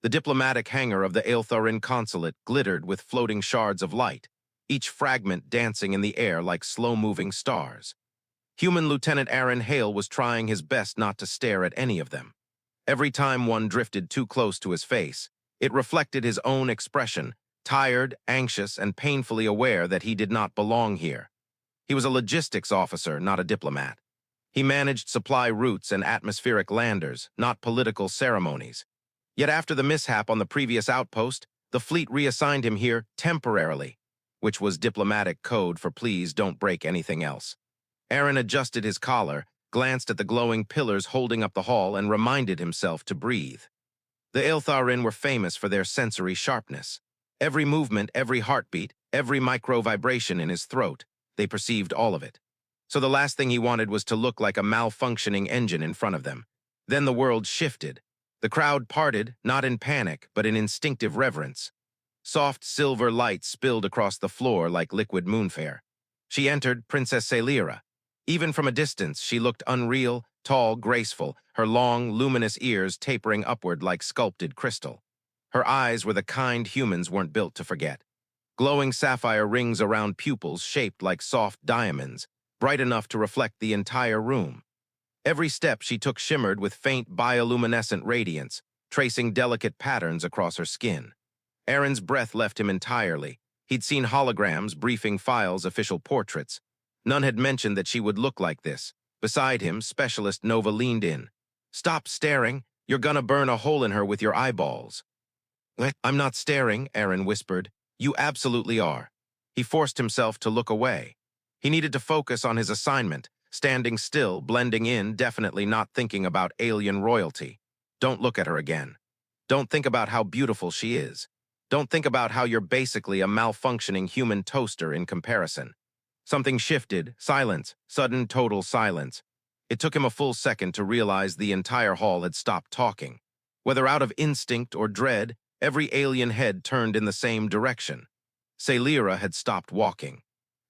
The diplomatic hangar of the Ael'tharyn consulate glittered with floating shards of light, each fragment dancing in the air like slow-moving stars. Human Lieutenant Arin Hale was trying his best not to stare at any of them. Every time one drifted too close to his face, it reflected his own expression, tired, anxious, and painfully aware that he did not belong here. He was a logistics officer, not a diplomat. He managed supply routes and atmospheric landers, not political ceremonies. Yet after the mishap on the previous outpost, the fleet reassigned him here temporarily, which was diplomatic code for please don't break anything else. Arin adjusted his collar, glanced at the glowing pillars holding up the hall, and reminded himself to breathe. The Ael'tharyn were famous for their sensory sharpness. Every movement, every heartbeat, every micro-vibration in his throat, they perceived all of it. So the last thing he wanted was to look like a malfunctioning engine in front of them. Then the world shifted. The crowd parted, not in panic, but in instinctive reverence. Soft silver light spilled across the floor like liquid moonfare. She entered Princess Saelira. Even from a distance, she looked unreal, tall, graceful, her long, luminous ears tapering upward like sculpted crystal. Her eyes were the kind humans weren't built to forget. Glowing sapphire rings around pupils shaped like soft diamonds, bright enough to reflect the entire room. Every step she took shimmered with faint bioluminescent radiance, tracing delicate patterns across her skin. Arin's breath left him entirely. He'd seen holograms, briefing files, official portraits. None had mentioned that she would look like this. Beside him, Specialist Nova leaned in. "Stop staring. You're gonna burn a hole in her with your eyeballs." "I'm not staring," Arin whispered. "You absolutely are." He forced himself to look away. He needed to focus on his assignment, standing still, blending in, definitely not thinking about alien royalty. Don't look at her again. Don't think about how beautiful she is. Don't think about how you're basically a malfunctioning human toaster in comparison. Something shifted, silence, sudden total silence. It took him a full second to realize the entire hall had stopped talking. Whether out of instinct or dread, every alien head turned in the same direction. Saelira had stopped walking.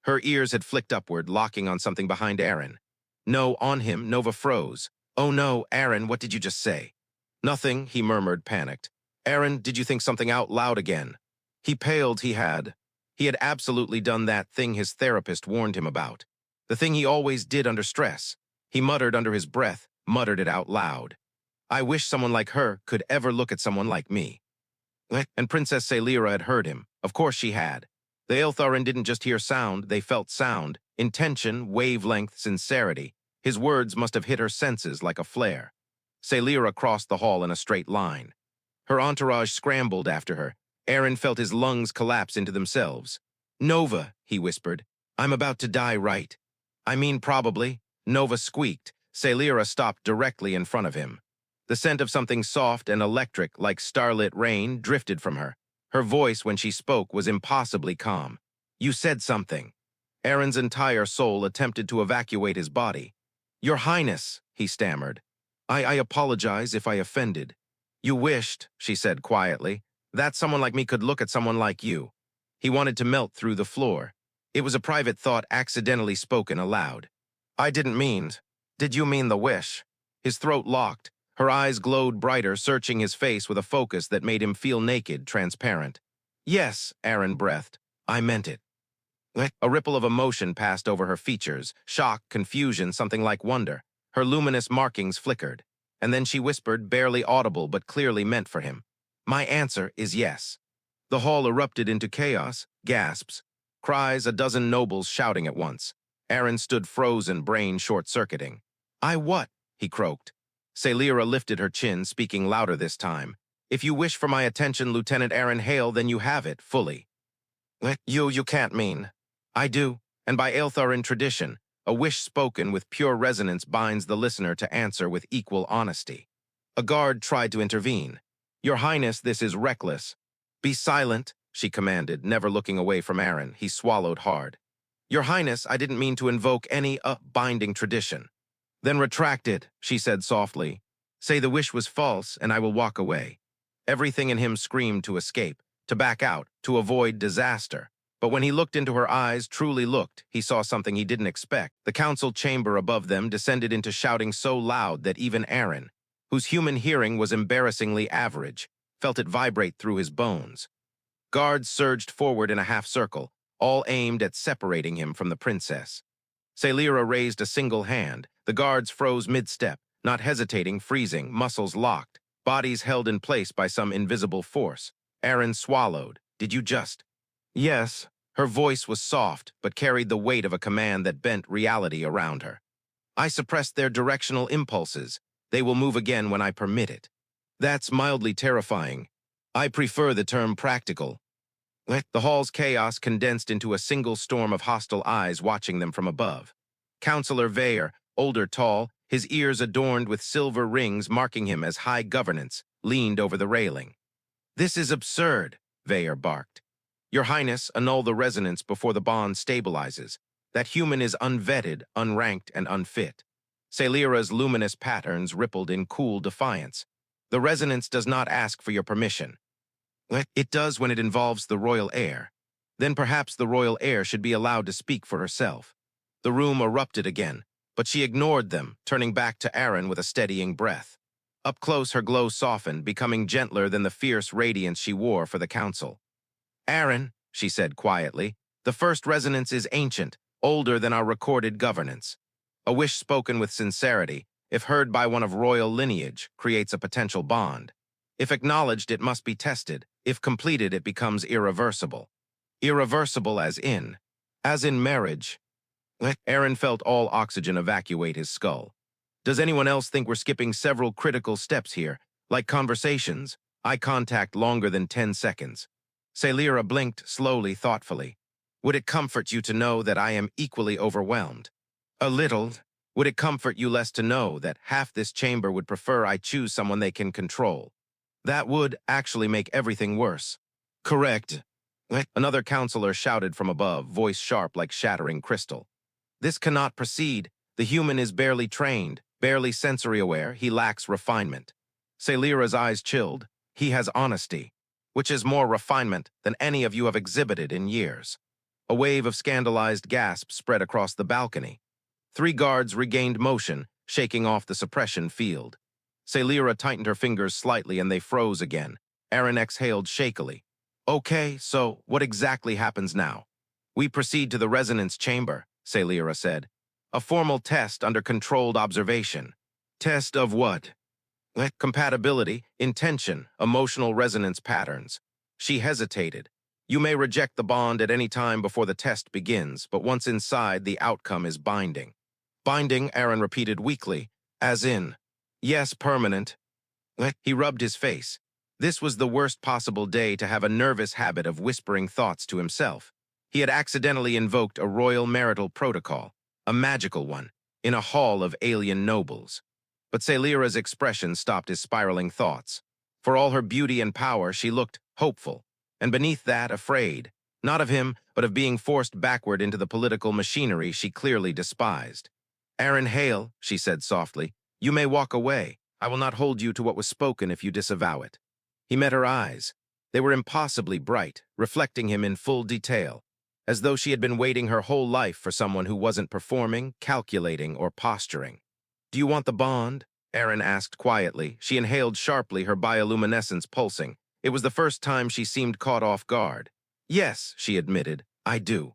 Her ears had flicked upward, locking on something behind Arin. No, on him, Nova froze. "Oh no, Arin, what did you just say?" "Nothing," he murmured, panicked. "Arin, did you think something out loud again?" He paled. He had absolutely done that thing his therapist warned him about. The thing he always did under stress. He muttered under his breath, muttered it out loud. "I wish someone like her could ever look at someone like me." And Princess Saelira had heard him. Of course she had. The Ael'tharyn didn't just hear sound, they felt sound, intention, wavelength, sincerity. His words must have hit her senses like a flare. Saelira crossed the hall in a straight line. Her entourage scrambled after her. Arin felt his lungs collapse into themselves. "Nova," he whispered. "I'm about to die, right?" "I mean, probably." Nova squeaked. Saelira stopped directly in front of him. The scent of something soft and electric, like starlit rain, drifted from her. Her voice, when she spoke, was impossibly calm. "You said something." Arin's entire soul attempted to evacuate his body. "Your Highness," he stammered. I apologize if I offended." "You wished," she said quietly, "that someone like me could look at someone like you." He wanted to melt through the floor. It was a private thought accidentally spoken aloud. "I didn't mean. Did you mean the wish?" His throat locked. Her eyes glowed brighter, searching his face with a focus that made him feel naked, transparent. "Yes," Arin breathed. "I meant it." A ripple of emotion passed over her features, shock, confusion, something like wonder. Her luminous markings flickered. And then she whispered, barely audible but clearly meant for him. "My answer is yes." The hall erupted into chaos, gasps, cries, a dozen nobles shouting at once. Arin stood frozen, brain short-circuiting. "I what?" he croaked. Saelira lifted her chin, speaking louder this time. "If you wish for my attention, Lieutenant Arin Hale, then you have it, fully." You can't mean." "I do, and by Ael'tharyn tradition, a wish spoken with pure resonance binds the listener to answer with equal honesty." A guard tried to intervene. "Your Highness, this is reckless." "Be silent," she commanded, never looking away from Arin. He swallowed hard. "Your Highness, I didn't mean to invoke any binding tradition." "Then retract it," she said softly. "Say the wish was false, and I will walk away." Everything in him screamed to escape, to back out, to avoid disaster. But when he looked into her eyes, truly looked, he saw something he didn't expect. The council chamber above them descended into shouting so loud that even Arin, whose human hearing was embarrassingly average, felt it vibrate through his bones. Guards surged forward in a half-circle, all aimed at separating him from the princess. Saelira raised a single hand. The guards froze mid-step, not hesitating, freezing, muscles locked, bodies held in place by some invisible force. Arin swallowed. Did you just... Yes. Her voice was soft, but carried the weight of a command that bent reality around her. I suppressed their directional impulses. They will move again when I permit it. That's mildly terrifying. I prefer the term practical. The hall's chaos condensed into a single storm of hostile eyes watching them from above. Counselor Heir, older, tall, his ears adorned with silver rings marking him as high governance, leaned over the railing. This is absurd, Heir barked. Your Highness, annul the resonance before the bond stabilizes. That human is unvetted, unranked, and unfit. Saelira's luminous patterns rippled in cool defiance. The resonance does not ask for your permission. It does when it involves the royal heir. Then perhaps the royal heir should be allowed to speak for herself. The room erupted again, but she ignored them, turning back to Arin with a steadying breath. Up close, her glow softened, becoming gentler than the fierce radiance she wore for the council. Arin, she said quietly, the first resonance is ancient, older than our recorded governance. A wish spoken with sincerity, if heard by one of royal lineage, creates a potential bond. If acknowledged, it must be tested. If completed, it becomes irreversible. Irreversible as in marriage. Arin felt all oxygen evacuate his skull. Does anyone else think we're skipping several critical steps here, like conversations, eye contact longer than 10 seconds? Saelira blinked slowly, thoughtfully. Would it comfort you to know that I am equally overwhelmed? A little. Would it comfort you less to know that half this chamber would prefer I choose someone they can control? That would actually make everything worse. Correct. Another counselor shouted from above, voice sharp like shattering crystal. This cannot proceed. The human is barely trained, barely sensory-aware. He lacks refinement. Saelira's eyes chilled. He has honesty, which is more refinement than any of you have exhibited in years. A wave of scandalized gasps spread across the balcony. 3 guards regained motion, shaking off the suppression field. Saelira tightened her fingers slightly and they froze again. Arin exhaled shakily. Okay, so what exactly happens now? We proceed to the resonance chamber, Saelira said. A formal test under controlled observation. Test of what? Compatibility, intention, emotional resonance patterns. She hesitated. You may reject the bond at any time before the test begins, but once inside, the outcome is binding. Binding, Arin repeated weakly, as in, yes, permanent. He rubbed his face. This was the worst possible day to have a nervous habit of whispering thoughts to himself. He had accidentally invoked a royal marital protocol, a magical one, in a hall of alien nobles. But Saelira's expression stopped his spiraling thoughts. For all her beauty and power, she looked hopeful, and beneath that, afraid, not of him, but of being forced backward into the political machinery she clearly despised. Arin Hale, she said softly, you may walk away. I will not hold you to what was spoken if you disavow it. He met her eyes. They were impossibly bright, reflecting him in full detail, as though she had been waiting her whole life for someone who wasn't performing, calculating, or posturing. Do you want the bond? Arin asked quietly. She inhaled sharply, her bioluminescence pulsing. It was the first time she seemed caught off guard. Yes, she admitted, I do.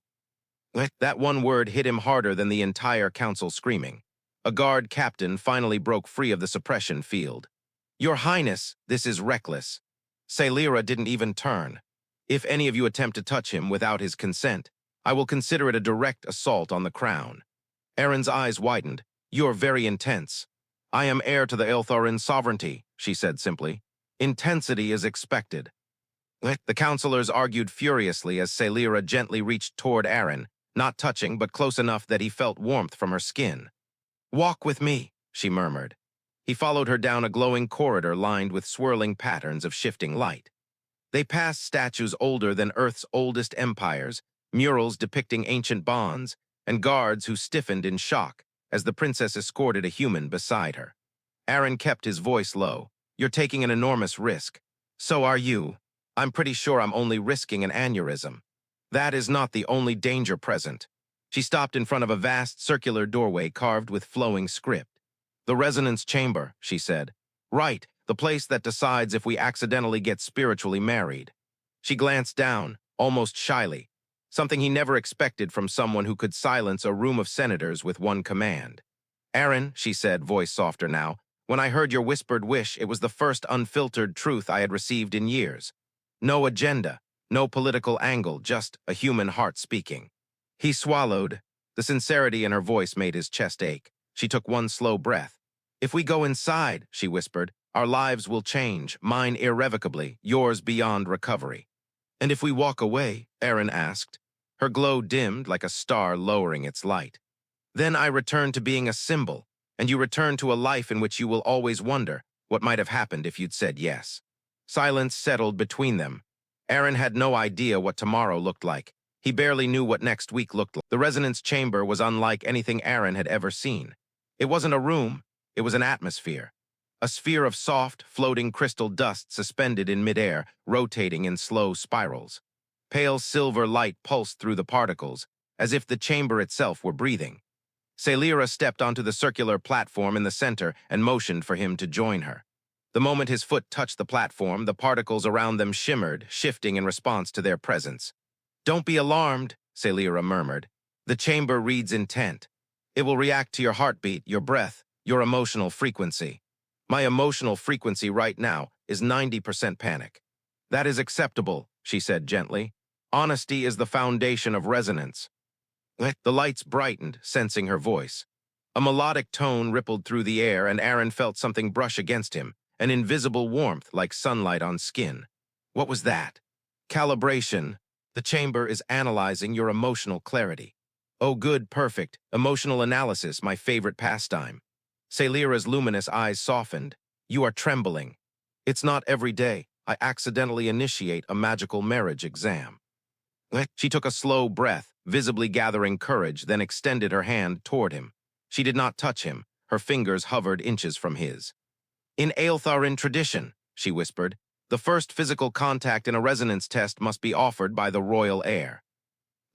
That one word hit him harder than the entire council screaming. A guard captain finally broke free of the suppression field. Your Highness, this is reckless. Saelira didn't even turn. If any of you attempt to touch him without his consent, I will consider it a direct assault on the crown. Arin's eyes widened. You're very intense. I am heir to the Ael'tharyn sovereignty, she said simply. Intensity is expected. The counselors argued furiously as Saelira gently reached toward Arin, not touching but close enough that he felt warmth from her skin. Walk with me, she murmured. He followed her down a glowing corridor lined with swirling patterns of shifting light. They passed statues older than Earth's oldest empires, murals depicting ancient bonds, and guards who stiffened in shock as the princess escorted a human beside her. Arin kept his voice low. You're taking an enormous risk. So are you. I'm pretty sure I'm only risking an aneurysm. That is not the only danger present. She stopped in front of a vast circular doorway carved with flowing script. The resonance chamber, she said. Right, the place that decides if we accidentally get spiritually married. She glanced down, almost shyly, something he never expected from someone who could silence a room of senators with one command. Arin, she said, voice softer now, when I heard your whispered wish, it was the first unfiltered truth I had received in years. No agenda, no political angle, just a human heart speaking. He swallowed. The sincerity in her voice made his chest ache. She took one slow breath. If we go inside, she whispered, our lives will change, mine irrevocably, yours beyond recovery. And if we walk away, Arin asked. Her glow dimmed like a star lowering its light. Then I return to being a symbol, and you return to a life in which you will always wonder what might have happened if you'd said yes. Silence settled between them. Arin had no idea what tomorrow looked like. He barely knew what next week looked like. The resonance chamber was unlike anything Arin had ever seen. It wasn't a room, it was an atmosphere. A sphere of soft, floating crystal dust suspended in midair, rotating in slow spirals. Pale silver light pulsed through the particles, as if the chamber itself were breathing. Saelira stepped onto the circular platform in the center and motioned for him to join her. The moment his foot touched the platform, the particles around them shimmered, shifting in response to their presence. Don't be alarmed, Saelira murmured. The chamber reads intent. It will react to your heartbeat, your breath, your emotional frequency. My emotional frequency right now is 90% panic. That is acceptable, she said gently. Honesty is the foundation of resonance. The lights brightened, sensing her voice. A melodic tone rippled through the air, and Arin felt something brush against him, an invisible warmth like sunlight on skin. What was that? Calibration. The chamber is analyzing your emotional clarity. Oh, good, perfect. Emotional analysis, my favorite pastime. Saelira's luminous eyes softened. You are trembling. It's not every day I accidentally initiate a magical marriage exam. She took a slow breath, visibly gathering courage, then extended her hand toward him. She did not touch him. Her fingers hovered inches from his. In Ael'tharyn tradition, she whispered, the first physical contact in a resonance test must be offered by the royal heir.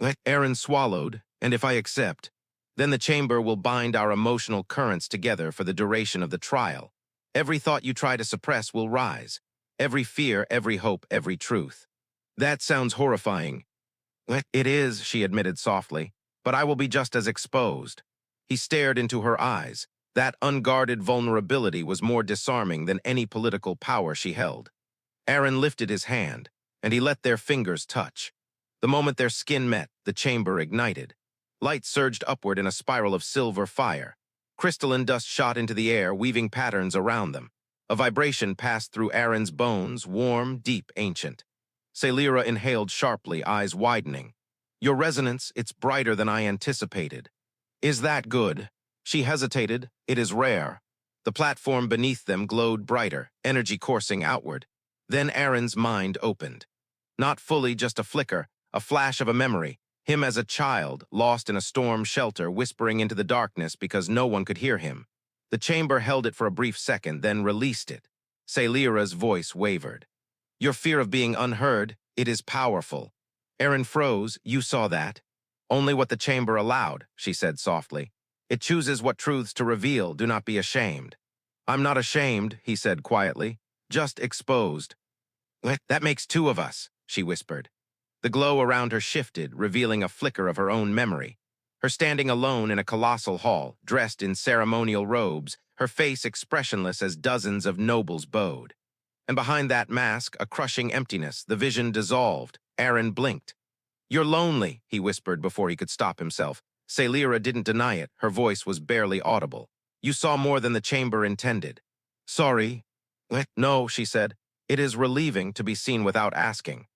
Arin swallowed, and if I accept, then the chamber will bind our emotional currents together for the duration of the trial. Every thought you try to suppress will rise. Every fear, every hope, every truth. That sounds horrifying. It is, she admitted softly, but I will be just as exposed. He stared into her eyes. That unguarded vulnerability was more disarming than any political power she held. Arin lifted his hand, and he let their fingers touch. The moment their skin met, the chamber ignited. Light surged upward in a spiral of silver fire. Crystalline dust shot into the air, weaving patterns around them. A vibration passed through Arin's bones, warm, deep, ancient. Saelira inhaled sharply, eyes widening. Your resonance, it's brighter than I anticipated. Is that good? She hesitated. It is rare. The platform beneath them glowed brighter, energy coursing outward. Then Arin's mind opened. Not fully, just a flicker, a flash of a memory. Him as a child, lost in a storm shelter, whispering into the darkness because no one could hear him. The chamber held it for a brief second, then released it. Saelira's voice wavered. Your fear of being unheard, it is powerful. Arin froze. You saw that? Only what the chamber allowed, she said softly. It chooses what truths to reveal. Do not be ashamed. I'm not ashamed, he said quietly. Just exposed. That makes two of us, she whispered. The glow around her shifted, revealing a flicker of her own memory. Her standing alone in a colossal hall, dressed in ceremonial robes, her face expressionless as dozens of nobles bowed. And behind that mask, a crushing emptiness, the vision dissolved. Arin blinked. You're lonely, he whispered before he could stop himself. Saelira didn't deny it. Her voice was barely audible. You saw more than the chamber intended. Sorry. No, she said. It is relieving to be seen without asking.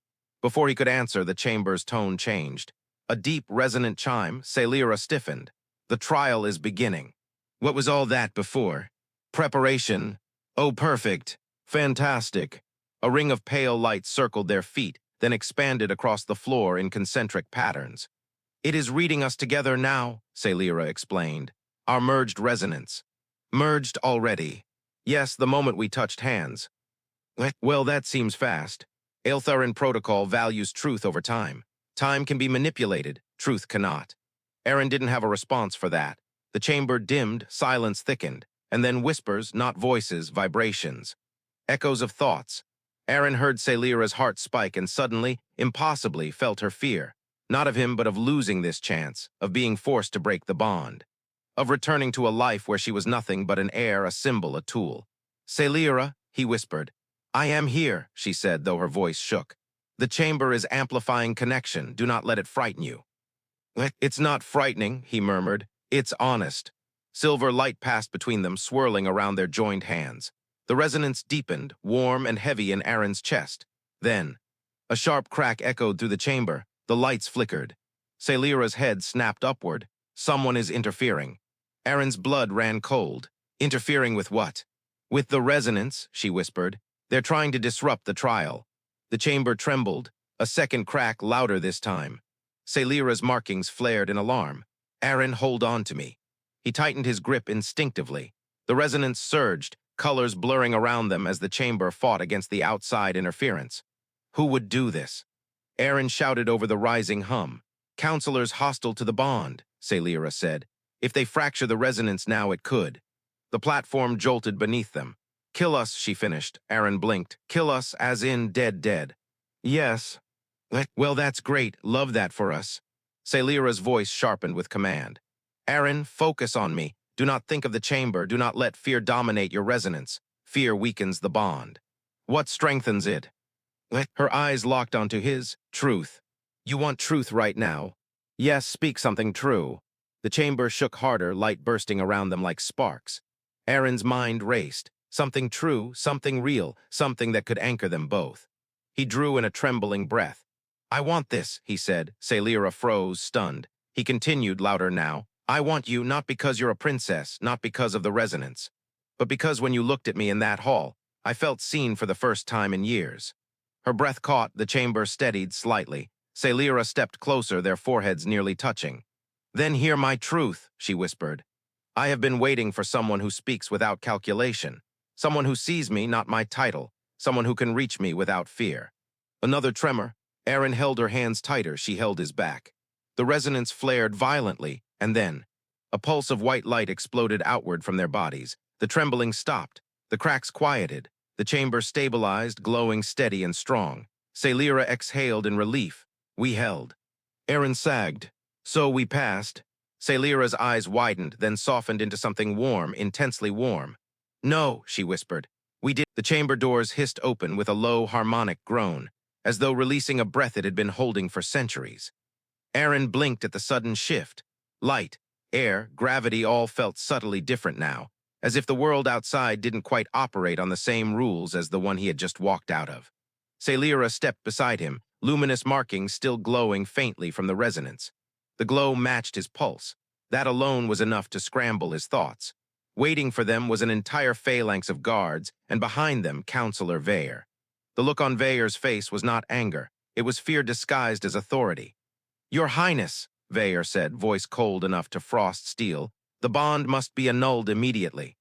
Before he could answer, the chamber's tone changed. A deep, resonant chime. Saelira stiffened. The trial is beginning. What was all that before? Preparation. Oh, perfect. Fantastic. A ring of pale light circled their feet, then expanded across the floor in concentric patterns. It is reading us together now, Saelira explained. Our merged resonance. Merged already. Yes, the moment we touched hands. Well, that seems fast. Ael'tharyn protocol values truth over time. Time can be manipulated, truth cannot. Arin didn't have a response for that. The chamber dimmed, silence thickened, and then whispers, not voices, vibrations. Echoes of thoughts. Arin heard Saelira's heart spike and suddenly, impossibly, felt her fear. Not of him, but of losing this chance, of being forced to break the bond. Of returning to a life where she was nothing but an heir, a symbol, a tool. "Saelira," he whispered. "I am here," she said, though her voice shook. "The chamber is amplifying connection. Do not let it frighten you." "It's not frightening," he murmured. "It's honest." Silver light passed between them, swirling around their joined hands. The resonance deepened, warm and heavy in Arin's chest. Then, a sharp crack echoed through the chamber. The lights flickered. Saelira's head snapped upward. Someone is interfering. Arin's blood ran cold. Interfering with what? "With the resonance," she whispered. "They're trying to disrupt the trial." The chamber trembled. A second crack, louder this time. Saelira's markings flared in alarm. "Arin, hold on to me." He tightened his grip instinctively. The resonance surged, colors blurring around them as the chamber fought against the outside interference. Who would do this? Arin shouted over the rising hum. "Counselors hostile to the bond," Saelira said. "If they fracture the resonance now, it could." The platform jolted beneath them. "Kill us," she finished. Arin blinked. "Kill us, as in dead. "Yes." "Well, that's great. Love that for us." Saelira's voice sharpened with command. "Arin, focus on me. Do not think of the chamber. Do not let fear dominate your resonance. Fear weakens the bond." "What strengthens it?" Her eyes locked onto his. "Truth." "You want truth right now?" "Yes, speak something true." The chamber shook harder, light bursting around them like sparks. Arin's mind raced. Something true, something real, something that could anchor them both. He drew in a trembling breath. "I want this," he said. Saelira froze, stunned. He continued, louder now. "I want you not because you're a princess, not because of the resonance, but because when you looked at me in that hall, I felt seen for the first time in years." Her breath caught, the chamber steadied slightly. Saelira stepped closer, their foreheads nearly touching. "Then hear my truth," she whispered. "I have been waiting for someone who speaks without calculation, someone who sees me, not my title, someone who can reach me without fear." Another tremor. Arin held her hands tighter, she held his back. The resonance flared violently, and then, a pulse of white light exploded outward from their bodies. The trembling stopped. The cracks quieted. The chamber stabilized, glowing steady and strong. Saelira exhaled in relief. "We held." Arin sagged. "So we passed." Saelira's eyes widened, then softened into something warm, intensely warm. "No," she whispered. "We did." The chamber doors hissed open with a low, harmonic groan, as though releasing a breath it had been holding for centuries. Arin blinked at the sudden shift. Light, air, gravity all felt subtly different now, as if the world outside didn't quite operate on the same rules as the one he had just walked out of. Saelira stepped beside him, luminous markings still glowing faintly from the resonance. The glow matched his pulse. That alone was enough to scramble his thoughts. Waiting for them was an entire phalanx of guards, and behind them, Counselor Heir. The look on Heir's face was not anger. It was fear disguised as authority. "Your Highness," Heir said, voice cold enough to frost steel, "the bond must be annulled immediately."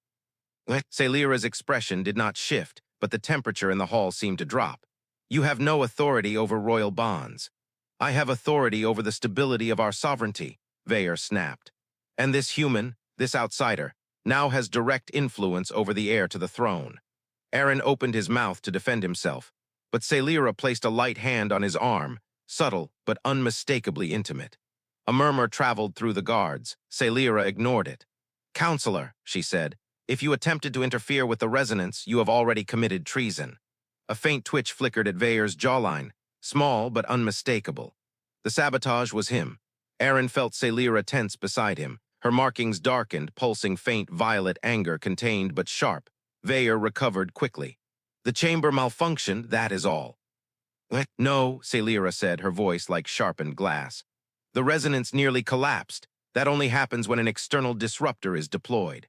Saelira's expression did not shift, but the temperature in the hall seemed to drop. "You have no authority over royal bonds." "I have authority over the stability of our sovereignty," Heir snapped. "And this human, this outsider, now has direct influence over the heir to the throne." Arin opened his mouth to defend himself, but Saelira placed a light hand on his arm, subtle but unmistakably intimate. A murmur traveled through the guards. Saelira ignored it. "Counselor," she said, "if you attempted to interfere with the resonance, you have already committed treason." A faint twitch flickered at Heir's jawline, small but unmistakable. The sabotage was him. Arin felt Saelira tense beside him. Her markings darkened, pulsing faint violet anger contained but sharp. Heir recovered quickly. "The chamber malfunctioned, that is all." "No," Saelira said, her voice like sharpened glass. "The resonance nearly collapsed. That only happens when an external disruptor is deployed."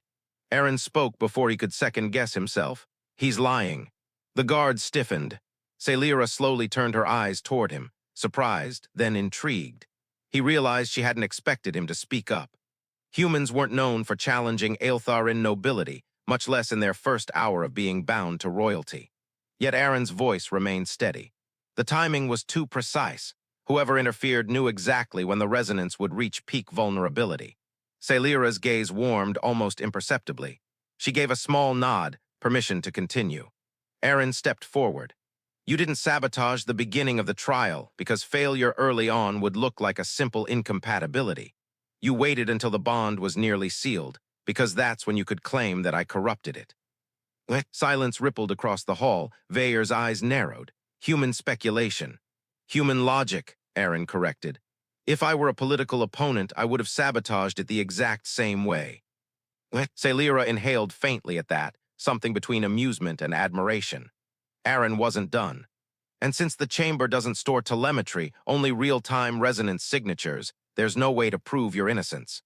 Arin spoke before he could second-guess himself. "He's lying." The guard stiffened. Saelira slowly turned her eyes toward him, surprised, then intrigued. He realized she hadn't expected him to speak up. Humans weren't known for challenging Ael'tharyn nobility, much less in their first hour of being bound to royalty. Yet Arin's voice remained steady. The timing was too precise. Whoever interfered knew exactly when the resonance would reach peak vulnerability. Saelira's gaze warmed almost imperceptibly. She gave a small nod, permission to continue. Arin stepped forward. You didn't sabotage the beginning of the trial because failure early on would look like a simple incompatibility. You waited until the bond was nearly sealed, because that's when you could claim that I corrupted it. Silence rippled across the hall. Vayr's eyes narrowed. Human speculation. Human logic, Arin corrected. If I were a political opponent, I would have sabotaged it the exact same way. Saelira inhaled faintly at that, something between amusement and admiration. Arin wasn't done. And since the chamber doesn't store telemetry, only real-time resonance signatures, there's no way to prove your innocence.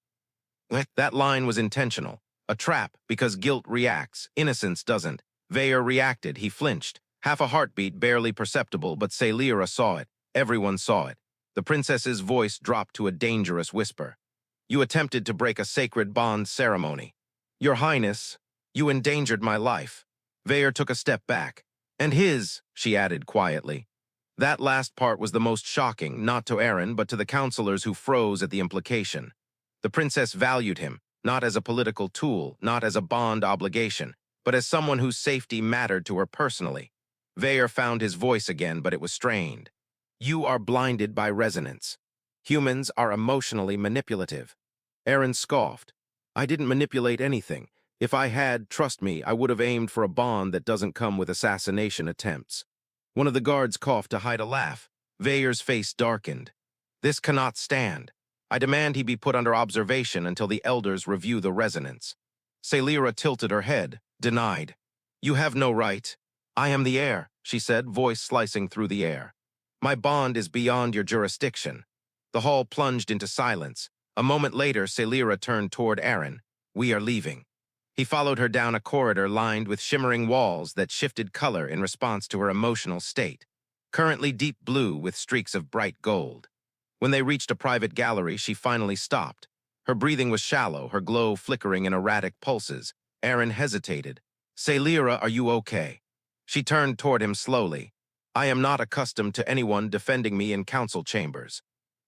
That line was intentional. A trap, because guilt reacts, innocence doesn't. Vayr reacted, he flinched. Half a heartbeat, barely perceptible, but Saelira saw it. Everyone saw it. The princess's voice dropped to a dangerous whisper. You attempted to break a sacred bond ceremony. Your Highness, you endangered my life. Vayr took a step back. And his, she added quietly. That last part was the most shocking, not to Arin, but to the counselors who froze at the implication. The princess valued him, not as a political tool, not as a bond obligation, but as someone whose safety mattered to her personally. Vayr found his voice again, but it was strained. You are blinded by resonance. Humans are emotionally manipulative. Arin scoffed. I didn't manipulate anything. If I had, trust me, I would have aimed for a bond that doesn't come with assassination attempts. One of the guards coughed to hide a laugh. Vayr's face darkened. This cannot stand. I demand he be put under observation until the elders review the resonance. Saelira tilted her head, denied. You have no right. I am the heir, she said, voice slicing through the air. My bond is beyond your jurisdiction. The hall plunged into silence. A moment later, Saelira turned toward Arin. We are leaving. He followed her down a corridor lined with shimmering walls that shifted color in response to her emotional state, currently deep blue with streaks of bright gold. When they reached a private gallery, she finally stopped. Her breathing was shallow, her glow flickering in erratic pulses. Arin hesitated. Saelira, are you okay? She turned toward him slowly. I am not accustomed to anyone defending me in council chambers.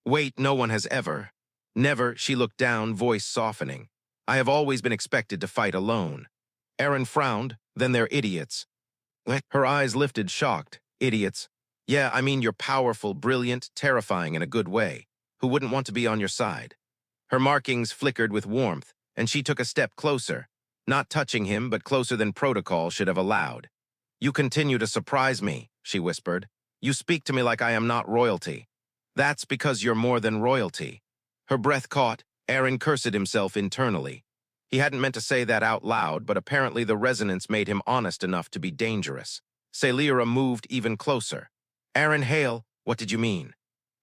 Wait, no one has ever. Never, she looked down, voice softening. I have always been expected to fight alone. Arin frowned, then they're idiots. Her eyes lifted, shocked. Idiots. Yeah, I mean you're powerful, brilliant, terrifying in a good way. Who wouldn't want to be on your side? Her markings flickered with warmth, and she took a step closer, not touching him, but closer than protocol should have allowed. You continue to surprise me, she whispered. You speak to me like I am not royalty. That's because you're more than royalty. Her breath caught. Arin cursed himself internally. He hadn't meant to say that out loud, but apparently the resonance made him honest enough to be dangerous. Saelira moved even closer. Arin Hale, what did you mean?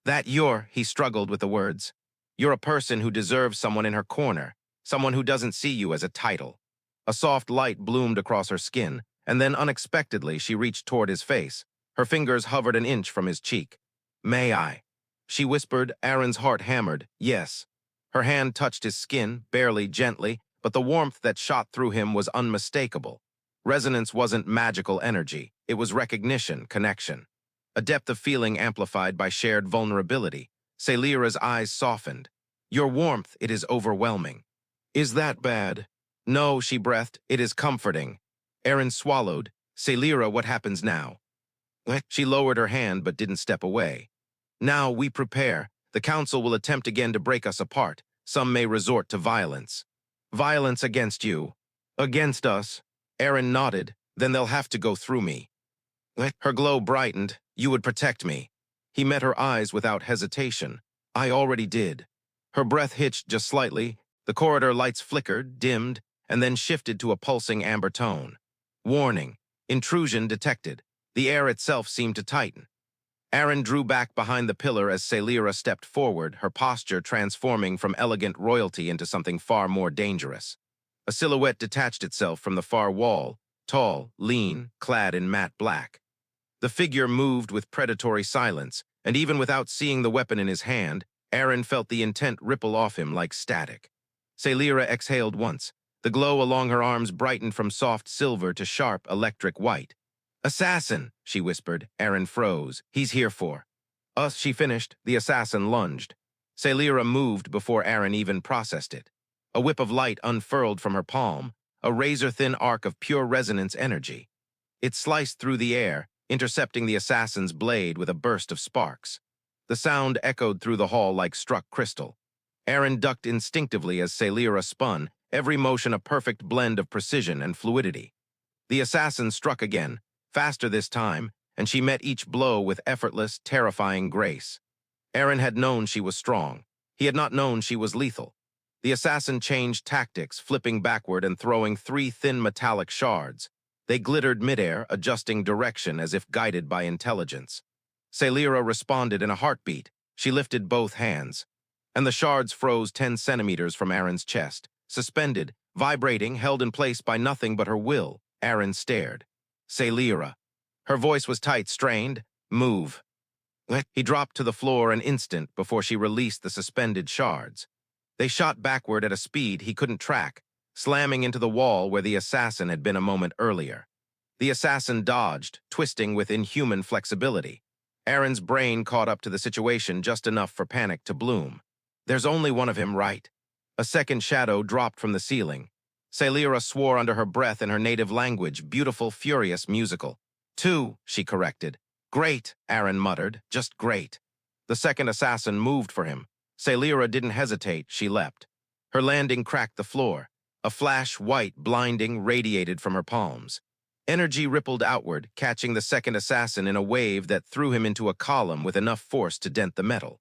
That he struggled with the words. You're a person who deserves someone in her corner, someone who doesn't see you as a title. A soft light bloomed across her skin, and then unexpectedly she reached toward his face. Her fingers hovered an inch from his cheek. May I? She whispered. Arin's heart hammered. Yes. Her hand touched his skin, barely, gently, but the warmth that shot through him was unmistakable. Resonance wasn't magical energy. It was recognition, connection. A depth of feeling amplified by shared vulnerability. Saelira's eyes softened. Your warmth, it is overwhelming. Is that bad? No, she breathed. It is comforting. Arin swallowed. Saelira, what happens now? She lowered her hand but didn't step away. Now we prepare. The council will attempt again to break us apart. Some may resort to violence. Violence against you. Against us. Arin nodded. Then they'll have to go through me. Her glow brightened. You would protect me. He met her eyes without hesitation. I already did. Her breath hitched just slightly. The corridor lights flickered, dimmed, and then shifted to a pulsing amber tone. Warning. Intrusion detected. The air itself seemed to tighten. Arin drew back behind the pillar as Saelira stepped forward, her posture transforming from elegant royalty into something far more dangerous. A silhouette detached itself from the far wall, tall, lean, clad in matte black. The figure moved with predatory silence, and even without seeing the weapon in his hand, Arin felt the intent ripple off him like static. Saelira exhaled once. The glow along her arms brightened from soft silver to sharp electric white. Assassin, she whispered. Arin froze. He's here for us, she finished. The assassin lunged. Saelira moved before Arin even processed it. A whip of light unfurled from her palm, a razor-thin arc of pure resonance energy. It sliced through the air, intercepting the assassin's blade with a burst of sparks. The sound echoed through the hall like struck crystal. Arin ducked instinctively as Saelira spun, every motion a perfect blend of precision and fluidity. The assassin struck again, faster this time, and she met each blow with effortless, terrifying grace. Arin had known she was strong. He had not known she was lethal. The assassin changed tactics, flipping backward and throwing 3 thin metallic shards. They glittered midair, adjusting direction as if guided by intelligence. Saelira responded in a heartbeat. She lifted both hands, and the shards froze 10 centimeters from Arin's chest. Suspended, vibrating, held in place by nothing but her will, Arin stared. Saelira. Her voice was tight, strained. Move. He dropped to the floor an instant before she released the suspended shards. They shot backward at a speed he couldn't track, slamming into the wall where the assassin had been a moment earlier. The assassin dodged, twisting with inhuman flexibility. Arin's brain caught up to the situation just enough for panic to bloom. There's only one of him, right? A second shadow dropped from the ceiling. Saelira swore under her breath in her native language, beautiful, furious, musical. 2, she corrected. Great, Arin muttered, just great. The second assassin moved for him. Saelira didn't hesitate, she leapt. Her landing cracked the floor. A flash, white, blinding, radiated from her palms. Energy rippled outward, catching the second assassin in a wave that threw him into a column with enough force to dent the metal.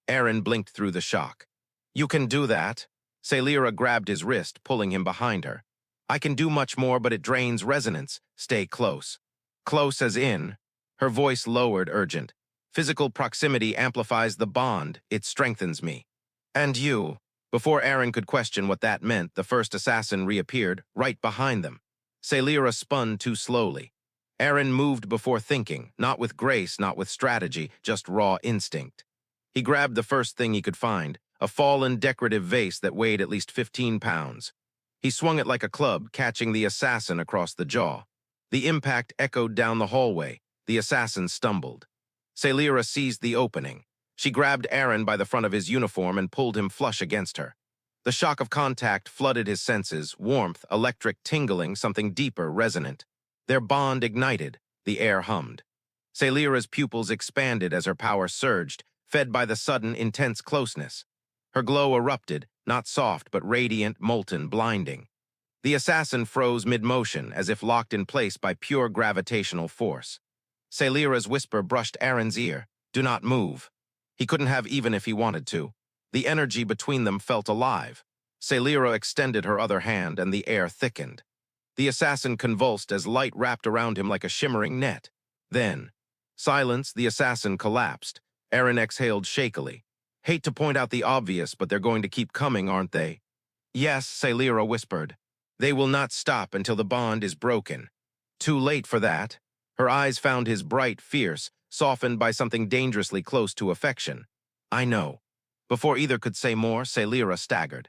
Arin blinked through the shock. You can do that. Saelira grabbed his wrist, pulling him behind her. I can do much more, but it drains resonance. Stay close. Close as in. Her voice lowered, urgent. Physical proximity amplifies the bond. It strengthens me. And you. Before Arin could question what that meant, the first assassin reappeared, right behind them. Saelira spun too slowly. Arin moved before thinking, not with grace, not with strategy, just raw instinct. He grabbed the first thing he could find, a fallen decorative vase that weighed at least 15 pounds. He swung it like a club, catching the assassin across the jaw. The impact echoed down the hallway. The assassin stumbled. Saelira seized the opening. She grabbed Arin by the front of his uniform and pulled him flush against her. The shock of contact flooded his senses, warmth, electric tingling, something deeper, resonant. Their bond ignited. The air hummed. Saelira's pupils expanded as her power surged, fed by the sudden, intense closeness. Her glow erupted, not soft but radiant, molten, blinding. The assassin froze mid-motion, as if locked in place by pure gravitational force. Saelira's whisper brushed Arin's ear. Do not move. He couldn't have even if he wanted to. The energy between them felt alive. Saelira extended her other hand, and the air thickened. The assassin convulsed as light wrapped around him like a shimmering net. Then, silence, the assassin collapsed. Arin exhaled shakily. Hate to point out the obvious, but they're going to keep coming, aren't they? Yes, Saelira whispered. They will not stop until the bond is broken. Too late for that. Her eyes found his bright, fierce, softened by something dangerously close to affection. I know. Before either could say more, Saelira staggered.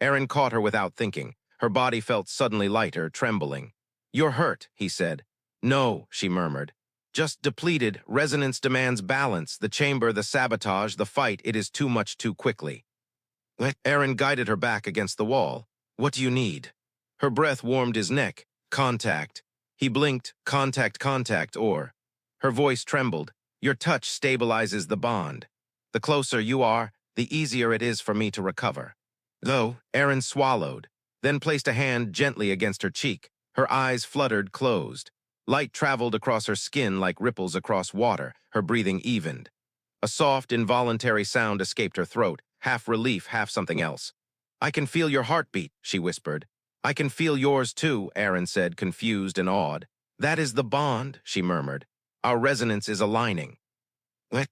Arin caught her without thinking. Her body felt suddenly lighter, trembling. You're hurt, he said. No, she murmured. Just depleted. Resonance demands balance. The chamber, the sabotage, the fight. It is too much too quickly. Arin guided her back against the wall. What do you need? Her breath warmed his neck. Contact. He blinked. Contact, or... Her voice trembled. Your touch stabilizes the bond. The closer you are, the easier it is for me to recover. Though, Arin swallowed, then placed a hand gently against her cheek. Her eyes fluttered closed. Light traveled across her skin like ripples across water. Her breathing evened. A soft, involuntary sound escaped her throat, half relief, half something else. I can feel your heartbeat, she whispered. I can feel yours too, Arin said, confused and awed. That is the bond, she murmured. Our resonance is aligning.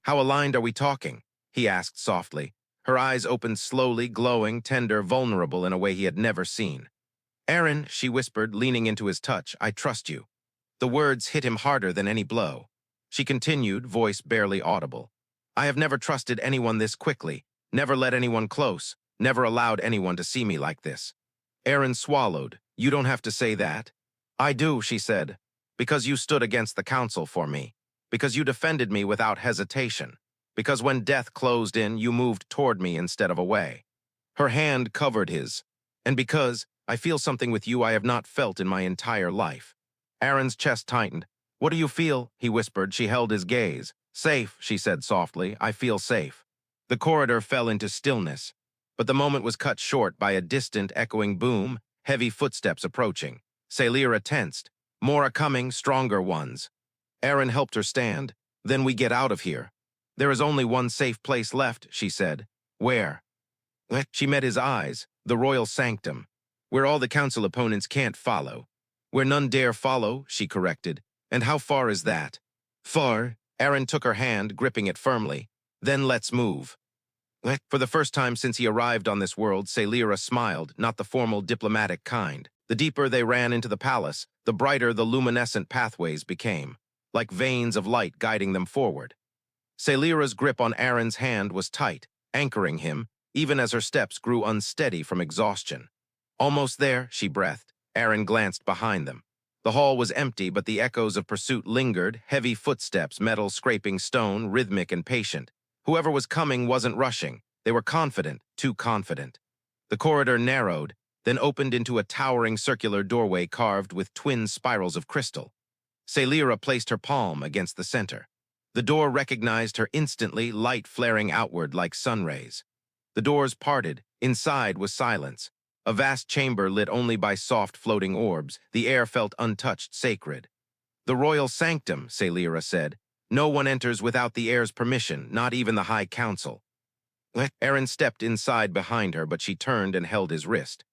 How aligned are we talking? He asked softly. Her eyes opened slowly, glowing, tender, vulnerable in a way he had never seen. Arin, she whispered, leaning into his touch, I trust you. The words hit him harder than any blow. She continued, voice barely audible. I have never trusted anyone this quickly, never let anyone close, never allowed anyone to see me like this. Arin swallowed. You don't have to say that. I do, she said, because you stood against the council for me, because you defended me without hesitation, because when death closed in, you moved toward me instead of away. Her hand covered his, and because I feel something with you I have not felt in my entire life. Arin's chest tightened. "What do you feel?" he whispered. She held his gaze. "Safe," she said softly. "I feel safe." The corridor fell into stillness, but the moment was cut short by a distant, echoing boom, heavy footsteps approaching. Saelira tensed. More are coming, stronger ones. Arin helped her stand. "Then we get out of here." "There is only one safe place left," she said. "Where?" She met his eyes. "The royal sanctum. Where all the council opponents can't follow." "Where none dare follow," she corrected. "And how far is that?" "Far." Arin took her hand, gripping it firmly. "Then let's move." For the first time since he arrived on this world, Saelira smiled, not the formal diplomatic kind. The deeper they ran into the palace, the brighter the luminescent pathways became, like veins of light guiding them forward. Saelira's grip on Arin's hand was tight, anchoring him, even as her steps grew unsteady from exhaustion. "Almost there," she breathed. Arin glanced behind them. The hall was empty, but the echoes of pursuit lingered, heavy footsteps, metal scraping stone, rhythmic and patient. Whoever was coming wasn't rushing. They were confident, too confident. The corridor narrowed, then opened into a towering circular doorway carved with twin spirals of crystal. Saelira placed her palm against the center. The door recognized her instantly, light flaring outward like sun rays. The doors parted. Inside was silence. A vast chamber lit only by soft floating orbs. The air felt untouched, sacred. "The royal sanctum," Saelira said. "No one enters without the heir's permission, not even the High Council." Arin stepped inside behind her, but she turned and held his wrist.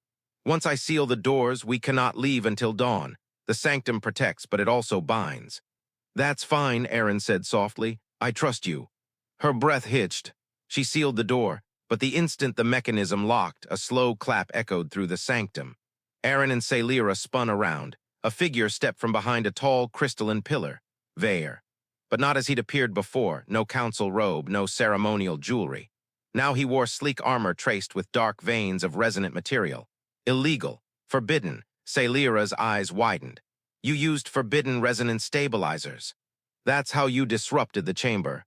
"Once I seal the doors, we cannot leave until dawn. The sanctum protects, but it also binds." "That's fine," Arin said softly. "I trust you." Her breath hitched. She sealed the door, but the instant the mechanism locked, a slow clap echoed through the sanctum. Arin and Saelira spun around. A figure stepped from behind a tall crystalline pillar. Heir. But not as he'd appeared before, no council robe, no ceremonial jewelry. Now he wore sleek armor traced with dark veins of resonant material. Illegal. Forbidden. Saelira's eyes widened. "You used forbidden resonance stabilizers. That's how you disrupted the chamber."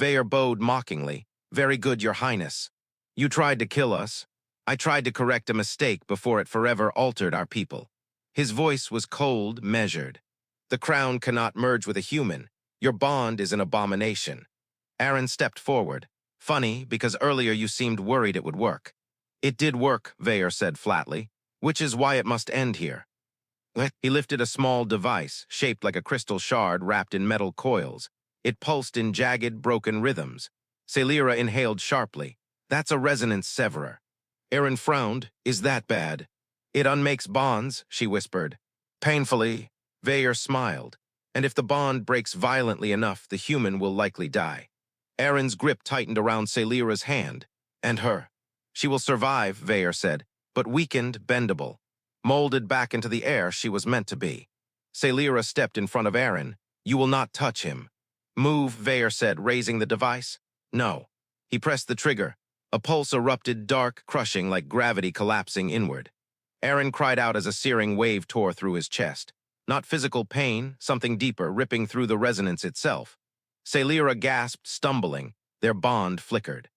Heir bowed mockingly. "Very good, Your Highness. You tried to kill us. I tried to correct a mistake before it forever altered our people." His voice was cold, measured. "The crown cannot merge with a human. Your bond is an abomination." Arin stepped forward. "Funny, because earlier you seemed worried it would work." "It did work," Heir said flatly, "which is why it must end here." He lifted a small device, shaped like a crystal shard wrapped in metal coils. It pulsed in jagged, broken rhythms. Saelira inhaled sharply. "That's a resonance severer." Arin frowned. "Is that bad?" "It unmakes bonds," she whispered. "Painfully." Heir smiled. "And if the bond breaks violently enough, the human will likely die." Arin's grip tightened around Saelira's hand. "And her." "She will survive," Heir said, "but weakened, bendable. Molded back into the air she was meant to be." Saelira stepped in front of Arin. "You will not touch him." "Move," Heir said, raising the device. "No." He pressed the trigger. A pulse erupted, dark, crushing like gravity collapsing inward. Arin cried out as a searing wave tore through his chest. Not physical pain, something deeper, ripping through the resonance itself. Saelira gasped, stumbling. Their bond flickered.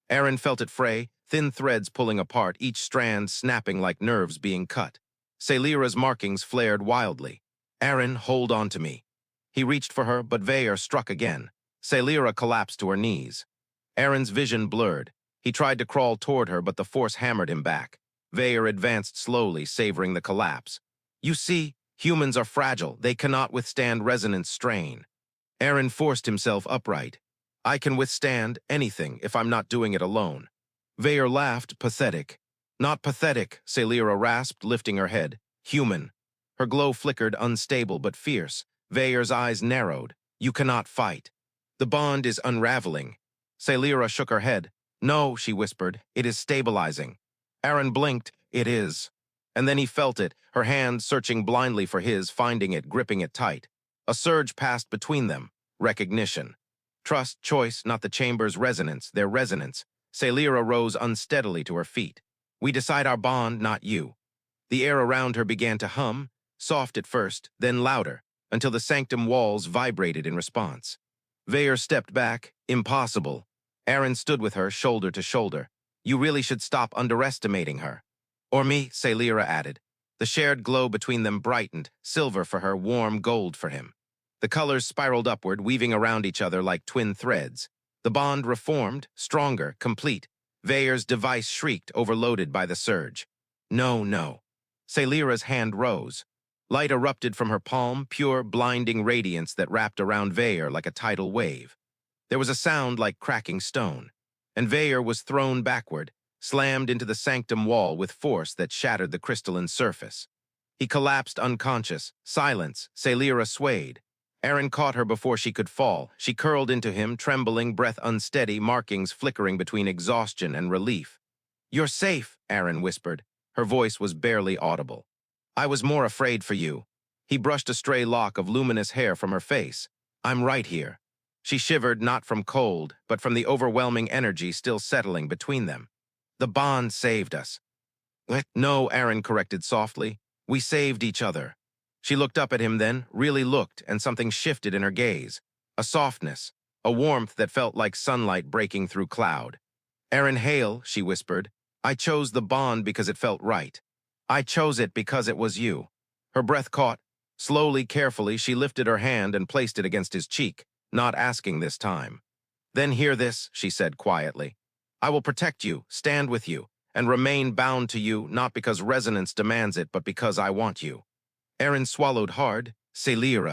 Arin felt it fray, thin threads pulling apart, each strand snapping like nerves being cut. Saelira's markings flared wildly. "Arin, hold on to me." He reached for her, but Heir struck again. Saelira collapsed to her knees. Arin's vision blurred. He tried to crawl toward her, but the force hammered him back. Heir advanced slowly, savoring the collapse. "You see, humans are fragile. They cannot withstand resonance strain." Arin forced himself upright. "I can withstand anything if I'm not doing it alone." Heir laughed, pathetic. "Not pathetic," Saelira rasped, lifting her head. "Human." Her glow flickered, unstable but fierce. Heir's eyes narrowed. "You cannot fight." "The bond is unraveling." Saelira shook her head. "No," she whispered, "it is stabilizing." Arin blinked. "It is." And then he felt it, her hand searching blindly for his, finding it, gripping it tight. A surge passed between them. Recognition. Trust, choice, not the chamber's resonance, their resonance. Saelira rose unsteadily to her feet. "We decide our bond, not you." The air around her began to hum, soft at first, then louder, until the sanctum walls vibrated in response. Heir stepped back. "Impossible." Arin stood with her, shoulder to shoulder. "You really should stop underestimating her." "Or me," Saelira added. The shared glow between them brightened, silver for her, warm gold for him. The colors spiraled upward, weaving around each other like twin threads. The bond reformed, stronger, complete. Heir's device shrieked, overloaded by the surge. No, no. Saelira's hand rose. Light erupted from her palm, pure, blinding radiance that wrapped around Heir like a tidal wave. There was a sound like cracking stone, and Heir was thrown backward, slammed into the sanctum wall with force that shattered the crystalline surface. He collapsed unconscious. Silence. Saelira swayed. Arin caught her before she could fall. She curled into him, trembling, breath unsteady, markings flickering between exhaustion and relief. "You're safe," Arin whispered. Her voice was barely audible. "I was more afraid for you." He brushed a stray lock of luminous hair from her face. "I'm right here." She shivered, not from cold, but from the overwhelming energy still settling between them. "The bond saved us." "What?" "No," Arin corrected softly. "We saved each other." She looked up at him then, really looked, and something shifted in her gaze. A softness, a warmth that felt like sunlight breaking through cloud. "Arin Hale," she whispered, "I chose the bond because it felt right. I chose it because it was you." Her breath caught. Slowly, carefully, she lifted her hand and placed it against his cheek, not asking this time. "Then hear this," she said quietly. "I will protect you, stand with you, and remain bound to you, not because resonance demands it, but because I want you." Arin swallowed hard. "Saelira."